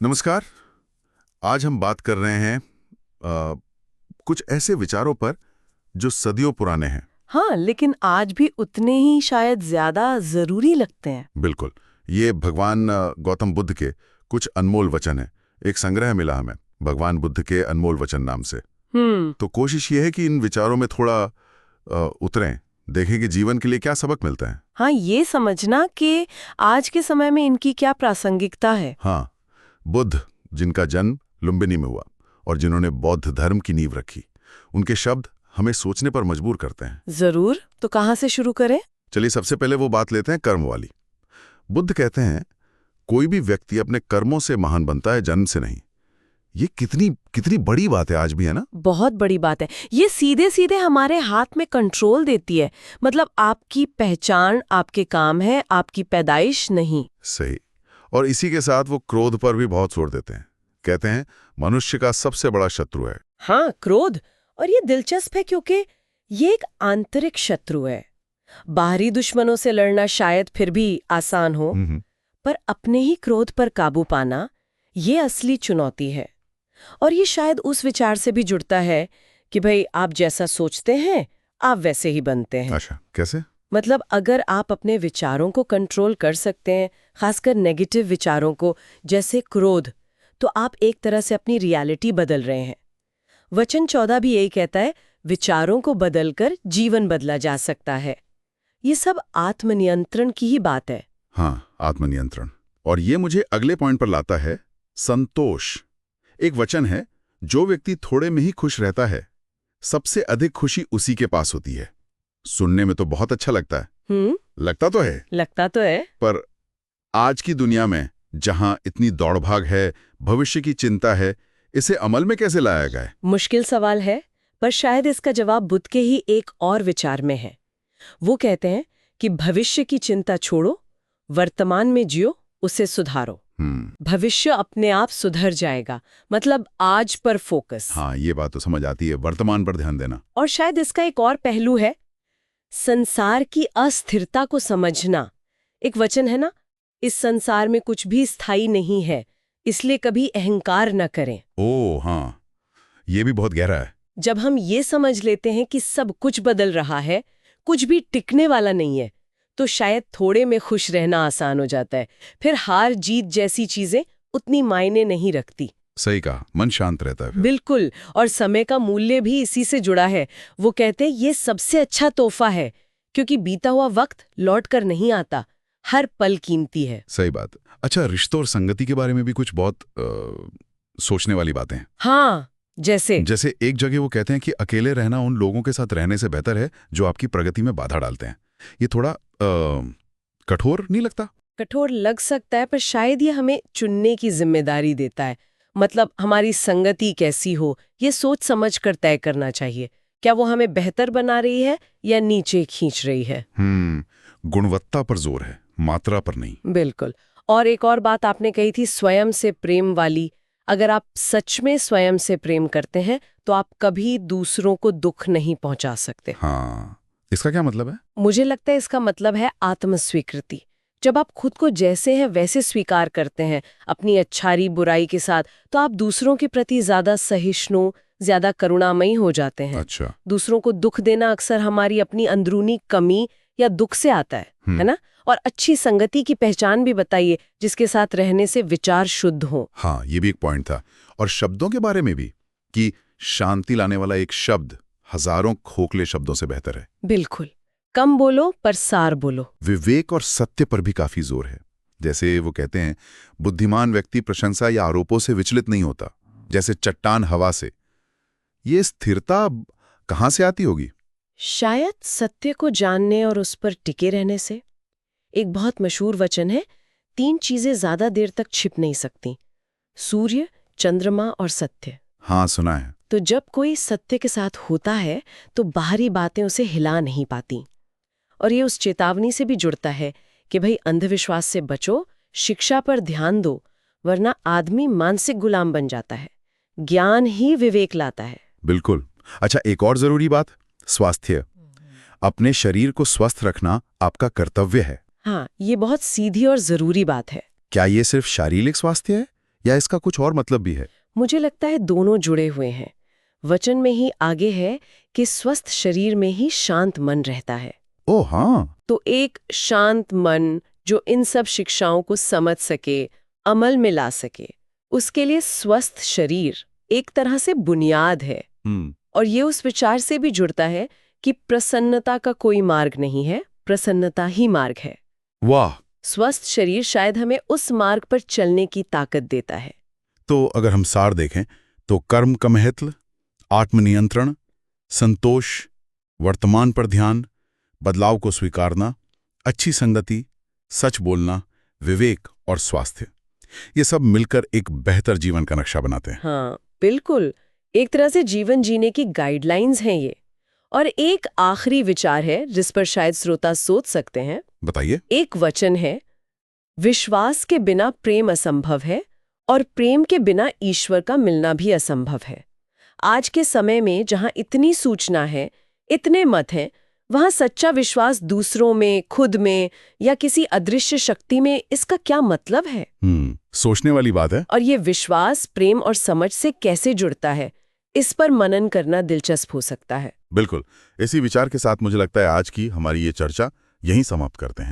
नमस्कार। आज हम बात कर रहे हैं कुछ ऐसे विचारों पर जो सदियों पुराने हैं। हाँ, लेकिन आज भी उतने ही शायद ज्यादा जरूरी लगते हैं। बिल्कुल। ये भगवान गौतम बुद्ध के कुछ अनमोल वचन हैं। एक संग्रह मिला हमें भगवान बुद्ध के अनमोल वचन नाम से। तो कोशिश ये है कि इन विचारों में थोड़ा उतरें, देखें कि जीवन के लिए क्या सबक मिलता है। हाँ, ये समझना कि आज के समय में इनकी क्या प्रासंगिकता है। हाँ, बुद्ध जिनका जन्म लुम्बिनी में हुआ और जिन्होंने बौद्ध धर्म की नींव रखी, उनके शब्द हमें सोचने पर मजबूर करते हैं। जरूर, तो कहाँ से शुरू करें? चलिए सबसे पहले वो बात लेते हैं कर्म वाली। बुद्ध कहते हैं कोई भी व्यक्ति अपने कर्मों से महान बनता है, जन्म से नहीं। ये कितनी कितनी बड़ी बात है आज भी, है ना? बहुत बड़ी बात है। ये सीधे सीधे हमारे हाथ में कंट्रोल देती है। मतलब आपकी पहचान आपके काम है, आपकी पैदाइश नहीं। सही। और इसी के साथ वो क्रोध पर भी बहुत जोर देते हैं। कहते हैं मनुष्य का सबसे बड़ा शत्रु है। हाँ, क्रोध। और ये दिलचस्प है क्योंकि ये एक आंतरिक शत्रु है। बाहरी दुश्मनों से लड़ना शायद फिर भी आसान हो, पर अपने ही क्रोध पर काबू पाना ये असली चुनौती है। और ये शायद उस विचार से भी जुड़ता है कि भाई आप जैसा सोचते हैं आप वैसे ही बनते हैं। अच्छा, कैसे? मतलब अगर आप अपने विचारों को कंट्रोल कर सकते हैं, खासकर नेगेटिव विचारों को जैसे क्रोध, तो आप एक तरह से अपनी रियलिटी बदल रहे हैं। वचन 14 भी यही कहता है, विचारों को बदलकर जीवन बदला जा सकता है। ये सब आत्मनियंत्रण की ही बात है। हाँ, आत्मनियंत्रण। और ये मुझे अगले पॉइंट पर लाता है, संतोष। एक वचन है, जो व्यक्ति थोड़े में ही खुश रहता है, सबसे अधिक खुशी उसी के पास होती है। सुनने में तो बहुत अच्छा लगता है। लगता तो है, पर आज की दुनिया में जहां इतनी दौड़भाग है, भविष्य की चिंता है, इसे अमल में कैसे लाया जाए? मुश्किल सवाल है, पर शायद इसका जवाब बुद्ध के ही एक और विचार में है। वो कहते हैं कि भविष्य की चिंता छोड़ो, वर्तमान में जियो, उसे सुधारो। भविष्य अपने आप सुधर जाएगा। मतलब आज पर फोकस। हाँ, ये बात तो समझ आती है, वर्तमान पर ध्यान देना। और शायद इसका एक और पहलू है, संसार की अस्थिरता को समझना। एक वचन है ना, इस संसार में कुछ भी स्थायी नहीं है, इसलिए कभी अहंकार न करें। ओह हाँ, ये भी बहुत गहरा है। जब हम ये समझ लेते हैं कि सब कुछ बदल रहा है, कुछ भी टिकने वाला नहीं है, तो शायद थोड़े में खुश रहना आसान हो जाता है। फिर हार जीत जैसी चीजें उतनी मायने नहीं रखती। सही कहा, मन शांत रहता है फिर। बिल्कुल। और समय का मूल्य भी इसी से जुड़ा है। वो कहते हैं ये सबसे अच्छा तोहफा है, क्योंकि बीता हुआ वक्त लौट कर नहीं आता, हर पल कीमती है। सही बात। अच्छा, रिश्तों और संगति के बारे में भी कुछ बहुत सोचने वाली बातें हैं। हाँ, जैसे एक जगह वो कहते हैं कि अकेले रहना उन लोगों के साथ रहने से बेहतर है जो आपकी प्रगति में बाधा डालते हैं। ये थोड़ा कठोर नहीं लगता? कठोर लग सकता है, पर शायद ये हमें चुनने की जिम्मेदारी देता है। मतलब हमारी संगति कैसी हो, ये सोच समझ कर तय करना चाहिए। क्या वो हमें बेहतर बना रही है या नीचे खींच रही है? गुणवत्ता पर जोर है, मात्रा पर नहीं। बिल्कुल। और एक और बात आपने कही थी, स्वयं से प्रेम वाली। अगर आप सच में स्वयं से प्रेम करते हैं तो आप कभी दूसरों को दुख नहीं पहुंचा सकते। हाँ, इसका क्या मतलब है? मुझे लगता है इसका मतलब है आत्मस्वीकृति। जब आप खुद को जैसे हैं वैसे स्वीकार करते हैं, अपनी अच्छाई बुराई के साथ, तो आप दूसरों के प्रति ज्यादा सहिष्णु, ज्यादा करुणामयी हो जाते हैं। अच्छा। दूसरों को दुख देना अक्सर हमारी अपनी अंदरूनी कमी या दुख से आता है ना? और अच्छी संगति की पहचान भी बताइए, जिसके साथ रहने से विचार शुद्ध हो। हाँ, ये भी एक पॉइंट था। और शब्दों के बारे में भी, कि शांति लाने वाला एक शब्द हजारों खोखले शब्दों से बेहतर है। बिल्कुल। कम बोलो पर सार बोलो। विवेक और सत्य पर भी काफी जोर है। जैसे वो कहते हैं, बुद्धिमान व्यक्ति प्रशंसा या आरोपों से विचलित नहीं होता, जैसे चट्टान हवा से। ये स्थिरता कहाँ से आती होगी? शायद सत्य को जानने और उस पर टिके रहने से। एक बहुत मशहूर वचन है, 3 चीजें ज्यादा देर तक छिप नहीं सकती, सूर्य, चंद्रमा और सत्य। हाँ, सुना है। तो जब कोई सत्य के साथ होता है तो बाहरी बातें उसे हिला नहीं पाती। और ये उस चेतावनी से भी जुड़ता है कि भाई अंधविश्वास से बचो, शिक्षा पर ध्यान दो, वरना आदमी मानसिक गुलाम बन जाता है। ज्ञान ही विवेक लाता है। बिल्कुल। अच्छा, एक और जरूरी बात, स्वास्थ्य। अपने शरीर को स्वस्थ रखना आपका कर्तव्य है। हाँ, ये बहुत सीधी और जरूरी बात है। क्या ये सिर्फ शारीरिक स्वास्थ्य है या इसका कुछ और मतलब भी है? मुझे लगता है दोनों जुड़े हुए हैं। वचन में ही आगे है कि स्वस्थ शरीर में ही शांत मन रहता है। ओह हाँ। तो एक शांत मन जो इन सब शिक्षाओं को समझ सके, अमल में ला सके, उसके लिए स्वस्थ शरीर एक तरह से बुनियाद है। और ये उस विचार से भी जुड़ता है कि प्रसन्नता का कोई मार्ग नहीं है, प्रसन्नता ही मार्ग है। वाह। स्वस्थ शरीर शायद हमें उस मार्ग पर चलने की ताकत देता है। तो अगर हम सार देखें तो कर्म का महत्व, आत्मनियंत्रण, संतोष, वर्तमान पर ध्यान, बदलाव को स्वीकारना, अच्छी संगति, सच बोलना, विवेक और स्वास्थ्य, ये सब मिलकर एक बेहतर जीवन का नक्शा बनाते हैं। हाँ बिल्कुल, एक तरह से जीवन जीने की गाइडलाइंस हैं ये। और एक आखिरी विचार है जिस पर शायद श्रोता सोच सकते हैं। बताइए। एक वचन है, विश्वास के बिना प्रेम असंभव है और प्रेम के बिना ईश्वर का मिलना भी असंभव है। आज के समय में जहां इतनी सूचना है, इतने मत हैं, वहां सच्चा विश्वास दूसरों में, खुद में या किसी अदृश्य शक्ति में, इसका क्या मतलब है? सोचने वाली बात है। और ये विश्वास प्रेम और समझ से कैसे जुड़ता है, इस पर मनन करना दिलचस्प हो सकता है। बिल्कुल। इसी विचार के साथ मुझे लगता है आज की हमारी ये चर्चा यहीं समाप्त करते हैं।